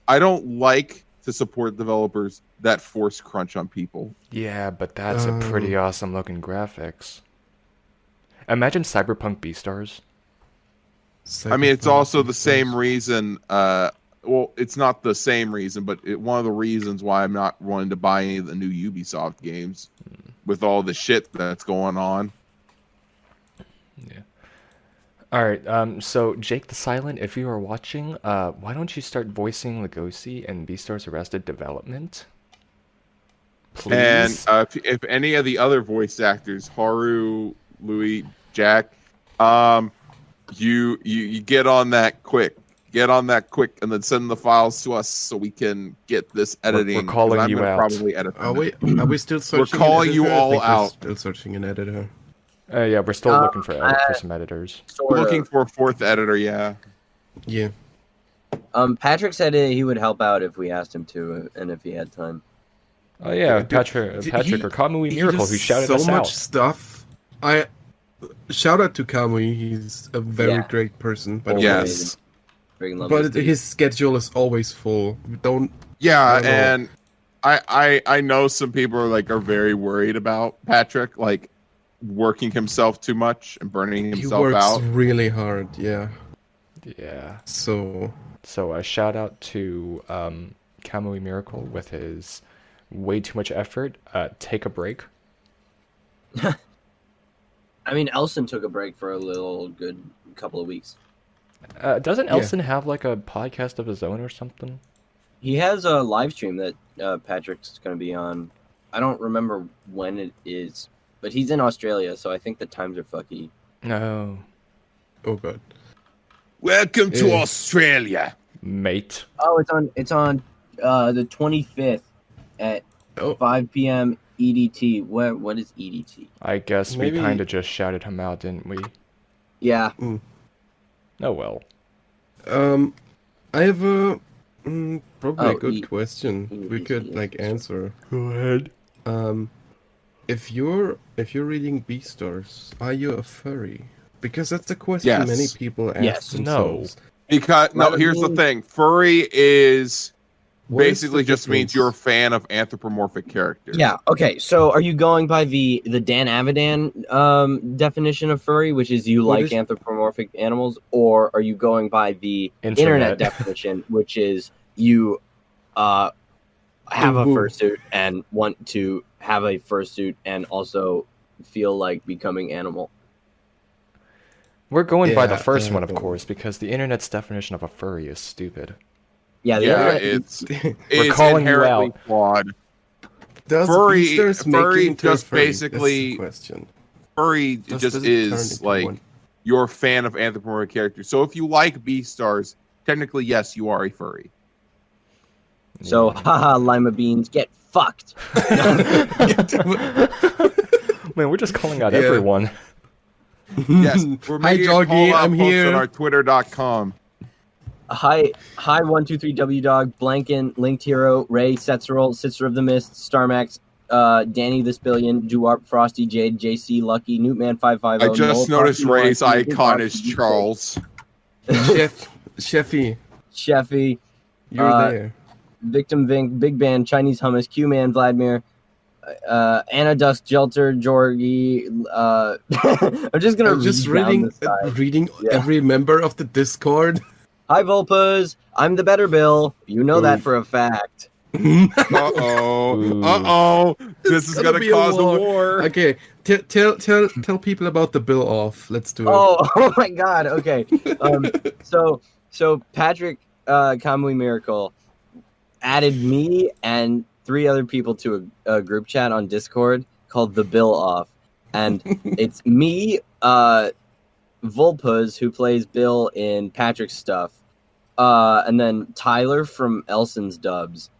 I don't like to support developers that force crunch on people. Yeah, but that's a pretty awesome looking graphics. Imagine Cyberpunk Beastars. I mean, it's also the same reason. Well, it's not the same reason, but one of the reasons why I'm not wanting to buy any of the new Ubisoft games with all the shit that's going on. Yeah. All right. So Jake the Silent, if you are watching, why don't you start voicing Lugosi in Beastars Arrested Development? Please. And if any of the other voice actors, Haru, Louis, Jack, you get on that quick. Get on that quick, and then send the files to us so we can get this editing. We're calling 'cause I'm you gonna out. Probably edit. Are we still searching? calling an you editor? I all think we're out. Still searching an editor. Yeah, we're still looking for some editors. Sort Looking of. for a fourth editor. Yeah. Yeah. Patrick said he would help out if we asked him to, and if he had time. Oh yeah, Dude, Patrick or Kamui he Miracle does who shouted so us much out. stuff. I shout out to Kamui. He's a very great person. But Yes. Friggin' love this but dude. his schedule is always full. Don't. Yeah, I don't know. and I know some people are very worried about Patrick, like working himself too much and burning He himself works out. really hard. Yeah. Yeah. So So a shout out to Kamui Miracle with his way too much effort. Take a break. I mean, Elson took a break for a little good couple of weeks. Doesn't Yeah. Elson have like a podcast of his own or something? He has a live stream that Patrick's going to be on. I don't remember when it is, but he's in Australia, so I think the times are fucky. No, oh god. Welcome to Yeah. Australia. mate. Oh, it's on the 25th at Oh. 5 p.m. EDT. What is EDT? I guess Maybe- we kind of just shouted him out, didn't we? Yeah. Oh well. I have a probably a Oh, good question we could like answer. Go ahead. If you're reading Beastars, are you a furry? Because that's the question Yes. many people ask Yes. themselves. Because Well, I here's the mean- thing: furry is What is basically the just means difference? you're a fan of anthropomorphic characters. Yeah. Okay. So, are you going by the Dan Avidan definition of furry, which is you What like is- anthropomorphic animals, or are you going by the Internet. internet definition, which is you have a Ooh. fursuit and want to have a fursuit and also feel like becoming animal? We're going by the Yeah, first one, of course, because the internet's definition of a furry is stupid. Yeah. The Yeah, internet, it's calling you inherently out. flawed. Does Furry- Beastars make furry you into a just furry? That's the basically- question. Furry Does just it turn is into like one? you're a fan of anthropomorphic characters. So if you like Beastars, technically yes, you are a furry. so, haha, lima beans, get fucked. Man, we're just calling out Yeah. everyone. Yes, we're Hi, making a Doggy, call-out I'm post here. on our Twitter.com. Hi, 123 W Dog, Blanken, Linked Hero, Ray, Setzeral, Sister of the Mist, Starmax, Danny the Spillion, Duarp, Frosty, Jade, JC, Lucky, Newtman 550. I just Noel, noticed Frosty, Ray's Mark, icon Duarp, is Charles. Sheffy, Sheffy, you're there. Victim Vink, Big Band, Chinese Hummus, Q Man, Vladimir, Anna Dusk, Jelter, Jorgi. I'm just gonna I'm just read down reading this side. reading Yeah. every member of the Discord. Hi Volpuz, I'm the better Bill. You know that Ooh. for a fact. Uh-oh. Ooh. Uh-oh. This is gonna going be to a cause a war. war. Okay, tell people about the bill off. Let's do it. Oh my God. Okay. So Patrick Kamui Miracle added me and 3 other people to a group chat on Discord called the Bill Off, and it's me, Volpuz, who plays Bill in Patrick's stuff, and then Tyler from Elson's dubs,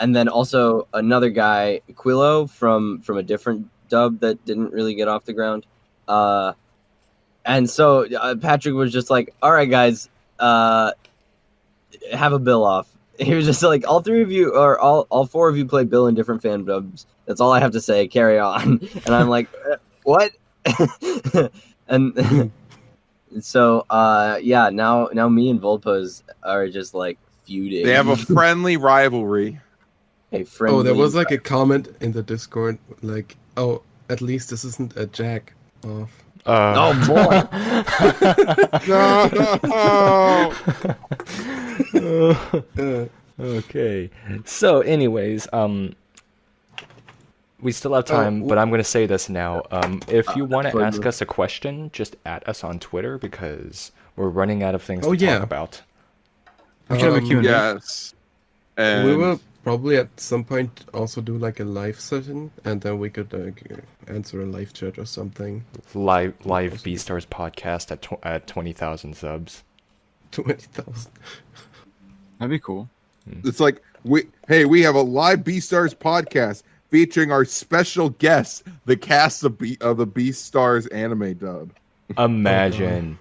and then also another guy, Quillo from a different dub that didn't really get off the ground. And so Patrick was just like, "All right, guys, have a Bill off." He was just like, "All 3 of you, or all 4 of you, play Bill in different fan dubs. That's all I have to say. Carry on." And I'm like, "What?" And so, yeah, now me and Volpuz are just like feuding. They have a friendly rivalry. a friendly. Oh, there was like a comment in the Discord, like, "Oh, at least this isn't a jack off." Oh boy. No. Okay. So, anyways, we still have time, but I'm going to say this now. If you want to ask us a question, just at us on Twitter because we're running out of things to talk about. We can have a Q&A. Yes. And We will probably at some point also do like a live session, and then we could answer a live chat or something. Live Beastars podcast at 20,000 subs. 20,000. That'd be cool. it's like we have a live Beastars podcast featuring our special guest, the cast of the Beastars anime dub. Imagine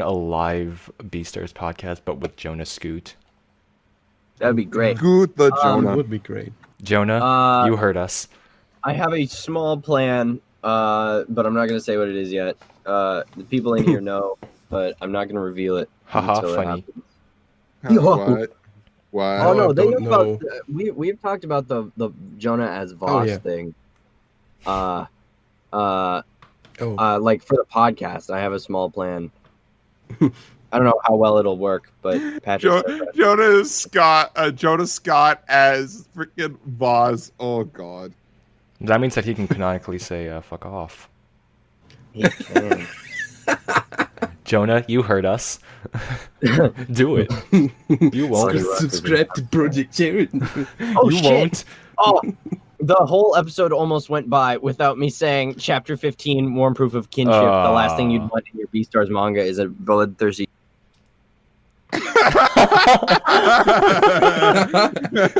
a live Beastars podcast, but with Jonah Scoot. That'd be great. Good the That Jonah. would be great. Jonah, you heard us. I have a small plan, but I'm not going to say what it is yet. The people in here know, but I'm not going to reveal it. Haha, until it funny. happens. What? What? Oh no, I they don't know about. We've talked about the Jonah as Voss yeah. thing. Oh, Like for the podcast, I have a small plan. I don't know how well it'll work, but Patrick said that. Jonah Scott as freaking Voss. Oh God. That means that he can canonically say "fuck off." He can. Jonah, you heard us. Do it. You won't. subscribe to Project Cherryton. Oh You shit! won't. Oh, the whole episode almost went by without me saying Chapter 15, Warm Proof of Kinship. The last thing you'd want in your Beastars manga is a bloodthirsty.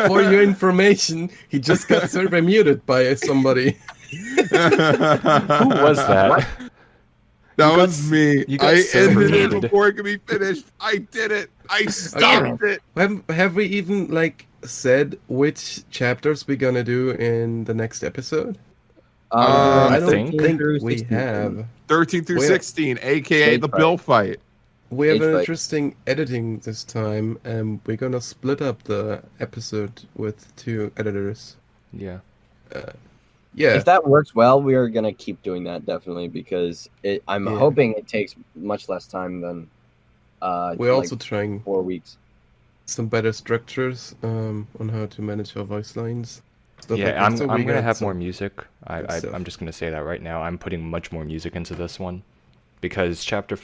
For your information, he just got survey muted by somebody. Who was that? That was me. you got I server ended it muted. before it could be finished. I did it. I stopped it. Have we even said which chapters we're gonna do in the next episode? I I don't think think through we 16. have. 13 through Wait. 16, aka Cage the fight. Bill fight. We have Cage an fight. interesting editing this time, and we're gonna split up the episode with 2 editors. Yeah. Yeah, If that works well, we are gonna keep doing that definitely because I'm Yeah. hoping it takes much less time than we're like also trying 4 weeks. some better structures on how to manage our voice lines. Stuff Yeah, like that. I'm So we gonna got have some- more music. good stuff. I'm just gonna say that right now. I'm putting much more music into this one because episode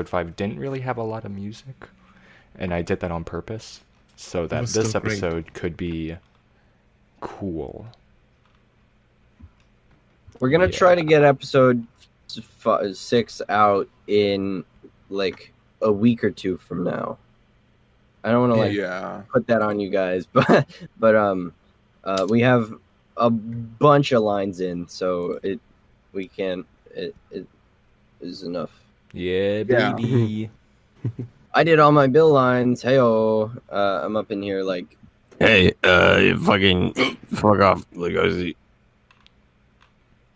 5 didn't really have a lot of music, and I did that on purpose so that was this still great. episode could be cool. We're gonna Yeah. try to get episode 6 out in like a week or 2 from now. I don't want to Yeah. put that on you guys, but we have a bunch of lines in, so it is enough. Yeah, Yeah. baby. I did all my bill lines. Heyo, I'm up in here like, hey, you fucking fuck off, Lugosi.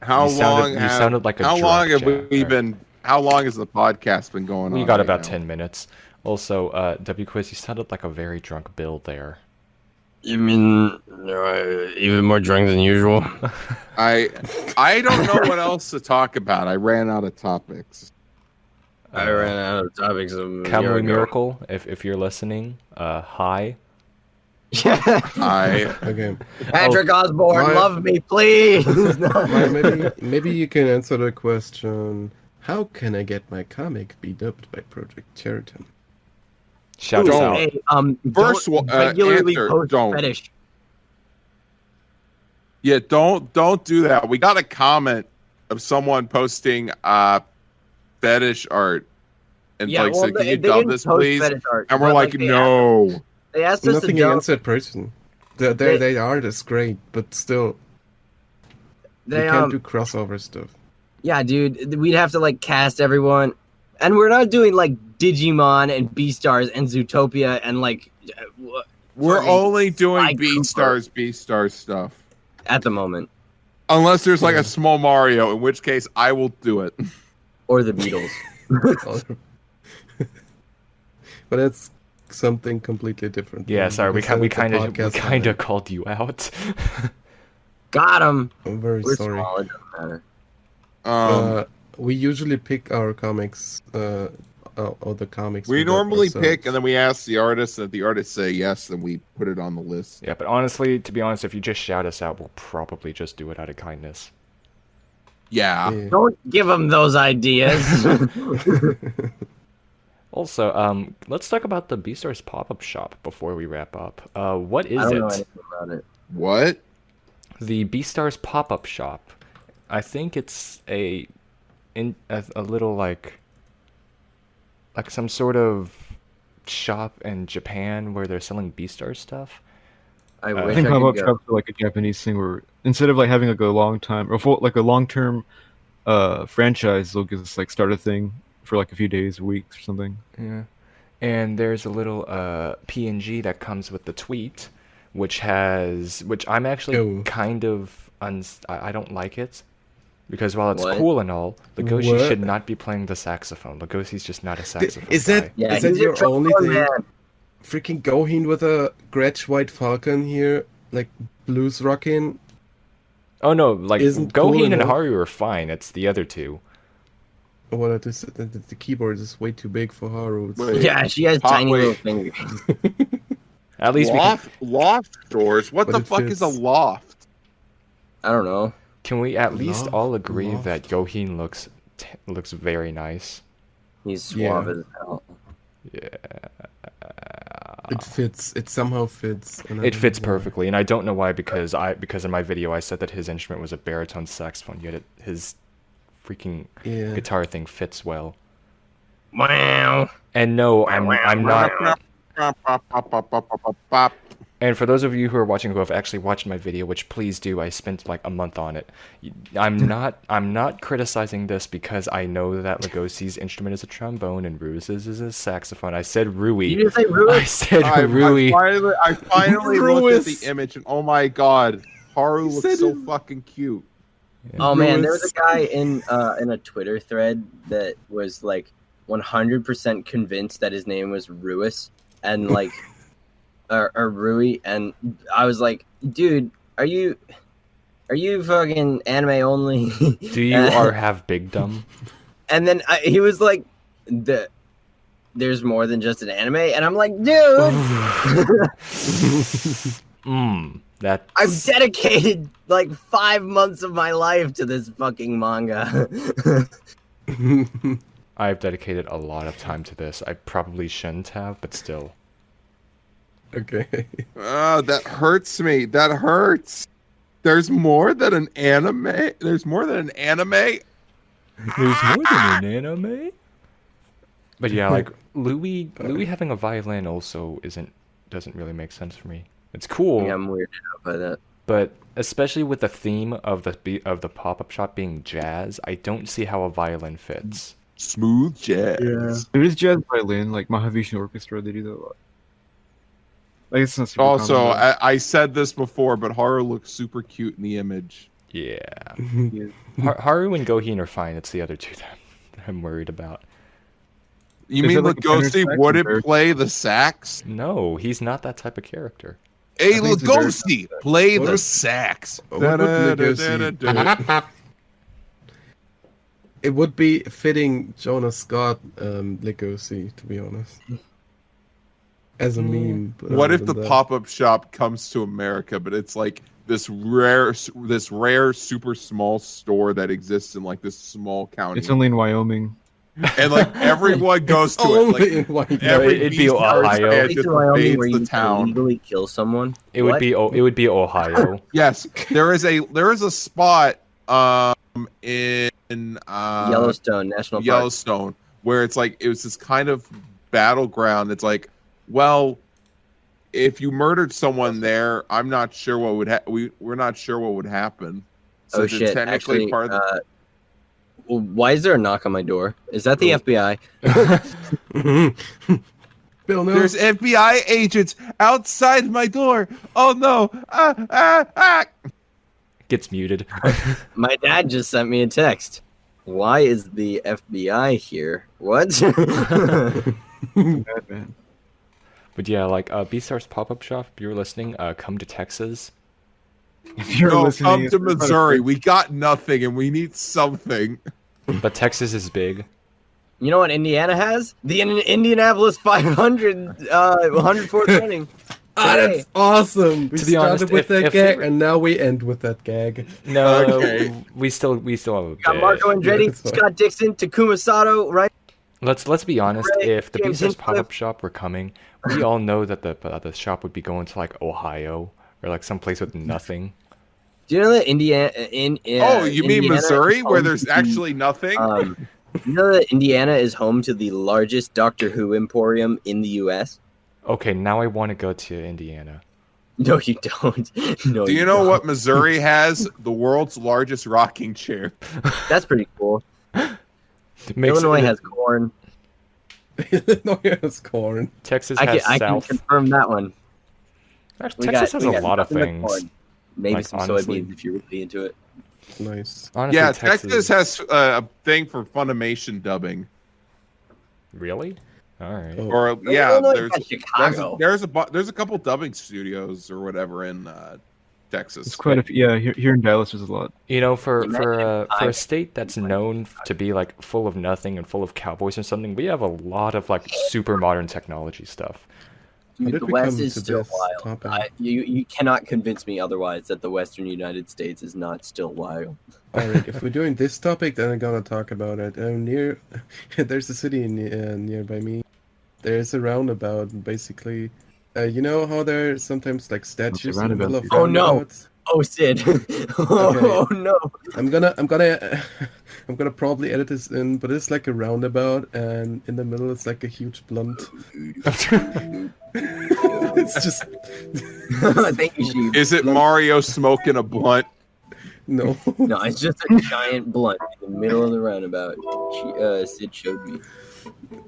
How You long sounded like a how long drunk have we Jack. been how long has the podcast been going on? We got right about now? 10 minutes. Also, wquiz, you sounded like a very drunk Bill there. You mean even more drunk than usual? I don't know what else to talk about. I ran out of topics. I ran out of topics. Kamui Miracle, if you're listening, hi. I Okay. Patrick Osborne, Maya- love me, please. Maya, maybe you can answer the question: how can I get my comic be dubbed by Project Cherryton? Shout us Don't. out. Hey, First don't one- regularly answer, post don't. fetish. Yeah, don't do that. We got a comment of someone posting fetish art and Yeah, like well, said, can they you dub didn't this post please? fetish art, And we're but, like, they no. They asked us Nothing to dub. against that person. Their art is great, but still, They you can't do crossover stuff. yeah, dude, we'd have to like cast everyone, and we're not doing like Digimon and Beastars and Zootopia and like We're fucking only doing Sly Beastars stuff. at the moment, Unless there's like a small Mario, in which case I will do it. or the Beatles. But it's something completely different. Yeah, sorry, we Because kind it's a of podcast called you out. Got him. I'm very We're sorry. small. It doesn't matter. We usually pick our comics, or the comics. We dub normally ourselves. pick, and then we ask the artist. If the artists say yes, then we put it on the list. Yeah, but honestly, to be honest, if you just shout us out, we'll probably just do it out of kindness. Yeah. Yeah. Don't give them those ideas. Also, let's talk about the Beastars pop-up shop before we wrap up. What is I don't it? know anything about it. What? The Beastars pop-up shop. I think it's a little like some sort of shop in Japan where they're selling Beastars stuff. I I wish I think I pop-up could go. shops are like a Japanese thing where instead of like having like a long time or like a long-term franchise, they'll just like start a thing for like a few days, weeks, or something. Yeah. And there's a little PNG that comes with the tweet which I'm actually Oh. kind of I don't like it. Because while it's What? cool and all, Legoshi What? should not be playing the saxophone. Legoshi's just not a saxophone Is guy. that Yeah, is that he's a your only trombone thing? man. Freaking Gohin with a Gretsch White Falcon here, like blues rocking. Oh no, like Isn't cool Gohin and enough. Haru are fine. It's the other two. What I just the keyboard is way too big for Haru. It's- Wait. Yeah, she has Hot tiny little wait. fingers. At least we Loft stores. What But the it fuck is a fits. loft? I don't know. can we at least Loft, all agree loft. that Gohin looks very nice. He's suave Yeah. as hell. Yeah. It fits. It somehow fits. and I It don't fits know why. perfectly, and I don't know why because in my video I said that his instrument was a baritone saxophone, yet his freaking Yeah. guitar thing fits well. Wow. And no, I'm not. Bop. And for those of you who are watching who have actually watched my video, which please do, I spent like a month on it. I'm not criticizing this because I know that Legoshi's instrument is a trombone and Ruiz's is a saxophone. I said Rui. You just say Rui? I said I Rui. finally looked at Ruiz. the image and oh my god, Haru You looks said so it. fucking cute. Oh man, there was Ruiz. a guy in a Twitter thread that was like 100% convinced that his name was Ruiz and like or Rui, and I was like, dude, are you fucking anime only? Do you or have big dumb? And then he was like, there's more than just an anime, and I'm like, dude, That I've dedicated like 5 months of my life to this fucking manga. I've dedicated a lot of time to this. I probably shouldn't have, but still. Okay. Oh, that hurts me. That hurts. There's more than an anime. There's more than an anime. There's more than an anime. But yeah, like Louis having a violin also doesn't really make sense for me. It's cool, Yeah, I'm weirded out by that. but especially with the theme of the pop-up shop being jazz, I don't see how a violin fits. Smooth jazz. There is jazz violin, like Mahavishnu Orchestra. They do that a lot. I guess it's not super Also, common, though. I said this before, but Haru looks super cute in the image. Yeah, Yeah. Haru and Gohin are fine. It's the other two that I'm worried about. You Is mean it like a tenor Legoshi sax wouldn't or- play the sax? No, he's not that type of character. Hey, think it's a very- Legoshi, play What the if- sax. what would Legoshi- It would be fitting Jonas Scott Legoshi, to be honest. As a meme. but What other if the than that- pop-up shop comes to America, but it's like this rare, super small store that exists in like this small county, It's only in Wyoming. and like everyone goes to it. Only Like in Wyoming. every It'd be Beastars Ohio. fan Place just in Wyoming invades where you the can town. legally kill someone. It What? would be Ohio. Yes, there is a spot in Yellowstone National Park. Yellowstone where it's like it was this kind of battleground. It's like, well, if you murdered someone there, I'm not sure what would we're not sure what would happen. Oh it's shit! technically Actually, part of the- well, why is there a knock on my door? Is that the FBI? Bill, no. There's FBI agents outside my door. Oh no! Gets muted. My dad just sent me a text. Why is the FBI here? What? Bad man. But yeah, like Beastars pop-up shop. If you're listening, come to Texas. If you're No, listening, come it's to about a Missouri. We got nothing, and we need something. But Texas is big. You know what Indiana has? The Indianapolis 500, 104th running. Ah, Hey. that's awesome. We To be honest, started with that if gag, they- and now we end with that gag. No, Okay. we still have a Got bit. Marco Andretti, That's fine. Scott Dixon, Takuma Sato, right? Let's be honest. Ray, If the James Beastars pop-up Hinchcliffe. shop were coming, we all know that the shop would be going to like Ohio or like someplace with nothing. Do you know that Indiana? Oh, you mean Indiana Missouri, is where home there's to the, actually nothing? You know that Indiana is home to the largest Doctor Who emporium in the U.S. Okay, now I want to go to Indiana. No, you don't. No, Do you know don't. what Missouri has? The world's largest rocking chair. That's pretty cool. Makes Illinois has corn. Illinois has corn. Texas I has can South. confirm that one. Actually, Texas has a lot of nothing but things. corn. Maybe Like, some honestly. soybeans if you're really into it. Nice. Honestly, Yeah, Texas has a thing for Funimation dubbing. Really? All right. Oh. Or yeah, Illinois got Chicago. there's a couple dubbing studios or whatever in Texas. It's quite a few. Yeah, here in Dallas, there's a lot. You know, for Imagine a state that's known to be like full of nothing and full of cowboys or something, we have a lot of like super modern technology stuff. How Dude, did the we West come is to still this wild. topic? You cannot convince me otherwise that the Western United States is not still wild. Alright, if we're doing this topic, then I'm gonna talk about it. There's a city nearby me. There's a roundabout, basically. You know how there are sometimes like statues in the middle of Oh, no. roundabouts? Oh, Sid. Oh, no. I'm gonna I'm gonna probably edit this in, but it's like a roundabout, and in the middle it's like a huge blunt. It's just Thank you, Sheeb. Is it Mario smoking a blunt? no. No, it's just a giant blunt in the middle of the roundabout. Sid showed me.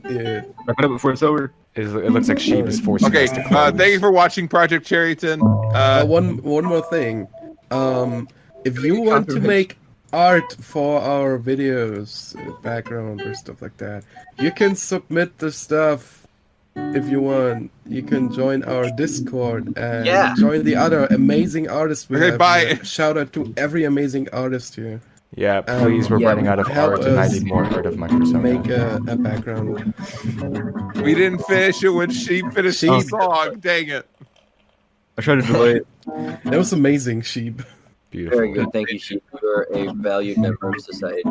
Yeah. Wrap it up before it's over. It looks like Sheeb is forcing Okay, us to close. thank you for watching Project Cherryton. One more thing. If you want to make art for our videos, background or stuff like that, you can submit the stuff. If you want, you can join our Discord and join the other amazing artists we Okay, have. bye. Here. Shout out to every amazing artist here. Yeah, please, we're running out of help art, and I us need more art of my persona. Make a background. We didn't finish it when she finished the Sheep. song. Dang it. I tried to delay it. That was amazing, Sheeb. Beautiful. Very good. Thank you, Sheeb. You're a valued member of society.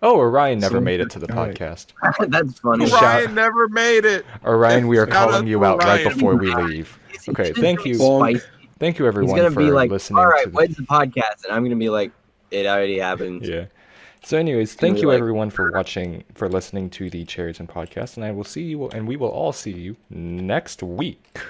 Oh, Orion never So- made it to the alright. podcast. That's funny. Shout- Ryan never made it. Orion, we are Shout out calling to you out right Orion. before we leave. Okay, thank you. Bonk. Thank you, He's everyone, gonna for be like, listening. all to right, the... when's the podcast? And I'm gonna be like, it already happened. Yeah. So, anyways, gonna thank be you like- everyone for watching, for listening to the Cherryton podcast, and I will see you, and we will all see you next week.